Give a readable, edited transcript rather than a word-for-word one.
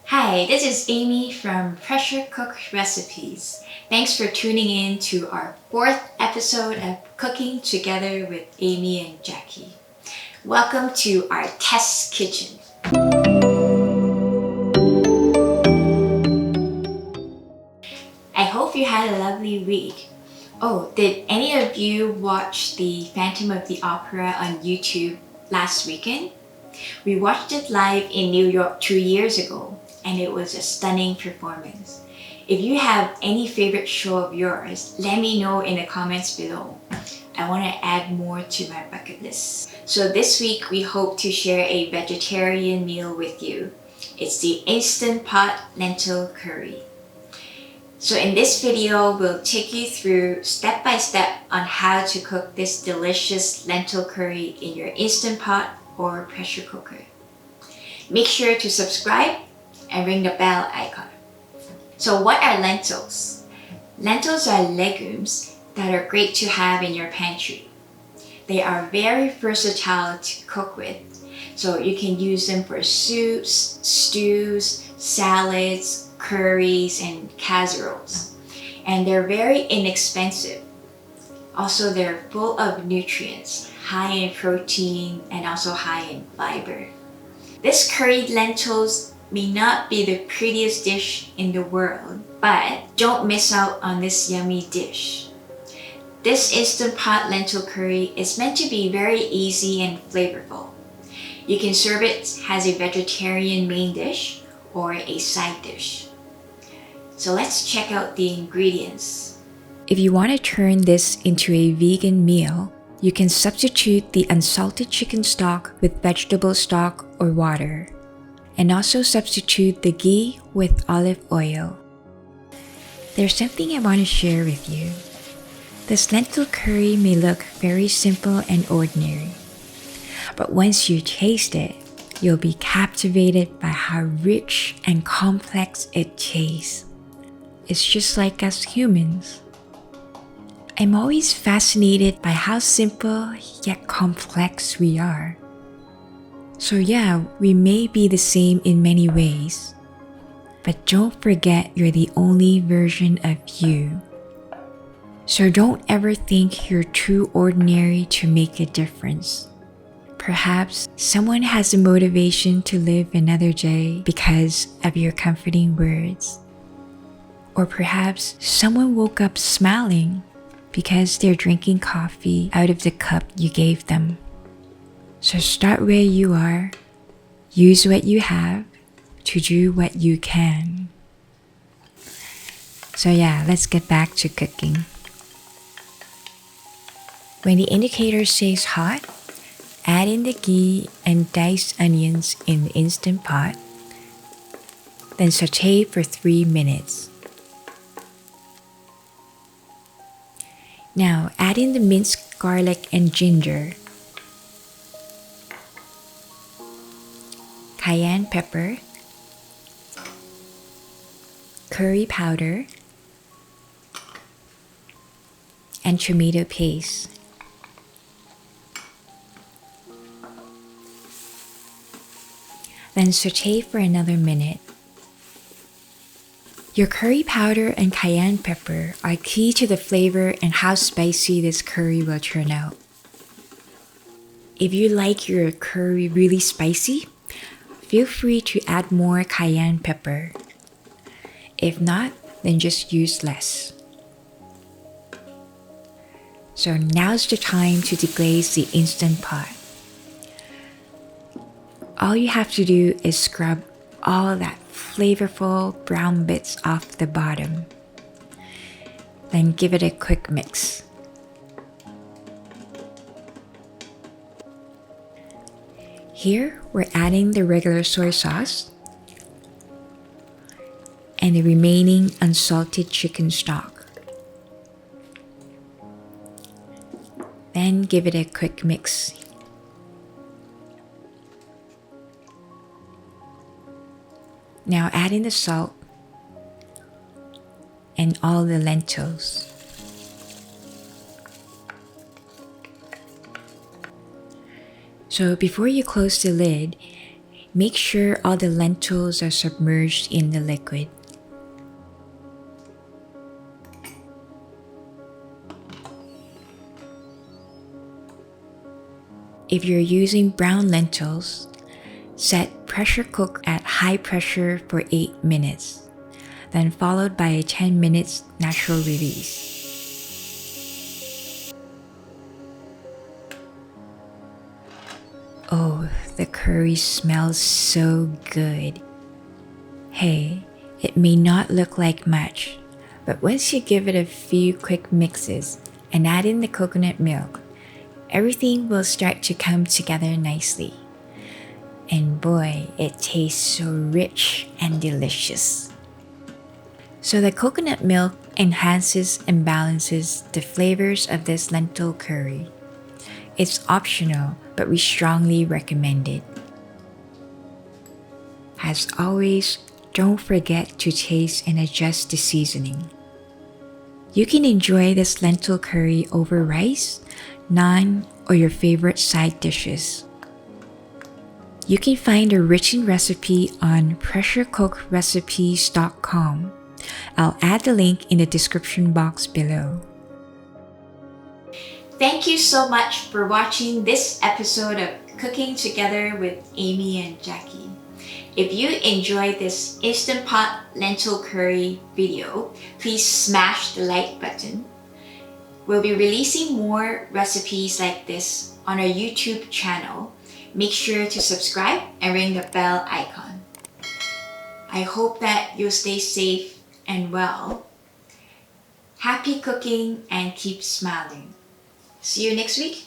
Hi, this is Amy from Pressure Cook Recipes. Thanks for tuning in to our fourth episode of Cooking Together with Amy and Jackie. Welcome to our test kitchen. I hope you had a lovely week. Oh, did any of you watch the Phantom of the Opera on YouTube last weekend? We watched it live in New York 2 years ago, and it was a stunning performance. If you have any favorite show of yours, let me know in the comments below. I want to add more to my bucket list. So this week we hope to share a vegetarian meal with you. It's the Instant Pot Lentil Curry. So in this video, we'll take you through step by step on how to cook this delicious lentil curry in your Instant Pot or pressure cooker. Make sure to subscribe and ring the bell icon. So what are lentils? Lentils are legumes that are great to have in your pantry. They are very versatile to cook with, so you can use them for soups, stews, salads, curries, and casseroles. And they're very inexpensive. Also, they're full of nutrients, high in protein and also high in fiber. This curried lentils may not be the prettiest dish in the world, but don't miss out on this yummy dish. This Instant Pot lentil curry is meant to be very easy and flavorful. You can serve it as a vegetarian main dish or a side dish. So let's check out the ingredients. If you want to turn this into a vegan meal, you can substitute the unsalted chicken stock with vegetable stock or water, and also substitute the ghee with olive oil. There's something I want to share with you. This lentil curry may look very simple and ordinary, but once you taste it, you'll be captivated by how rich and complex it tastes. It's just like us humans. I'm always fascinated by how simple yet complex we are. So yeah, we may be the same in many ways, but don't forget you're the only version of you. So don't ever think you're too ordinary to make a difference. Perhaps someone has the motivation to live another day because of your comforting words. Or perhaps someone woke up smiling because they're drinking coffee out of the cup you gave them. So start where you are, use what you have to do what you can. So yeah, let's get back to cooking. When the indicator says hot, add in the ghee and diced onions in the Instant Pot, then saute for 3 minutes. Now add in the minced garlic and ginger, cayenne pepper, curry powder, and tomato paste. Then saute for another minute. Your curry powder and cayenne pepper are key to the flavor and how spicy this curry will turn out. If you like your curry really spicy, feel free to add more cayenne pepper. If not, then just use less. So now's the time to deglaze the Instant Pot. All you have to do is scrub all that flavorful brown bits off the bottom. Then give it a quick mix. Here, we're adding the regular soy sauce and the remaining unsalted chicken stock. Then give it a quick mix. Now add in the salt and all the lentils. So before you close the lid, Make sure all the lentils are submerged in the liquid. If you're using brown lentils, set pressure cook at high pressure for 8 minutes, then followed by a 10 minutes natural release. Oh, the curry smells so good. Hey, it may not look like much, but once you give it a few quick mixes and add in the coconut milk, everything will start to come together nicely. And boy, it tastes so rich and delicious. So the coconut milk enhances and balances the flavors of this lentil curry. It's optional, but we strongly recommend it. As always, don't forget to taste and adjust the seasoning. You can enjoy this lentil curry over rice, naan, or your favorite side dishes. You can find a written recipe on pressurecookrecipes.com. I'll add the link in the description box below. Thank you so much for watching this episode of Cooking Together with Amy and Jackie. If you enjoyed this Instant Pot Lentil Curry video, please smash the like button. We'll be releasing more recipes like this on our YouTube channel. Make sure to subscribe and ring the bell icon. I hope that you'll stay safe and well. Happy cooking and keep smiling. See you next week.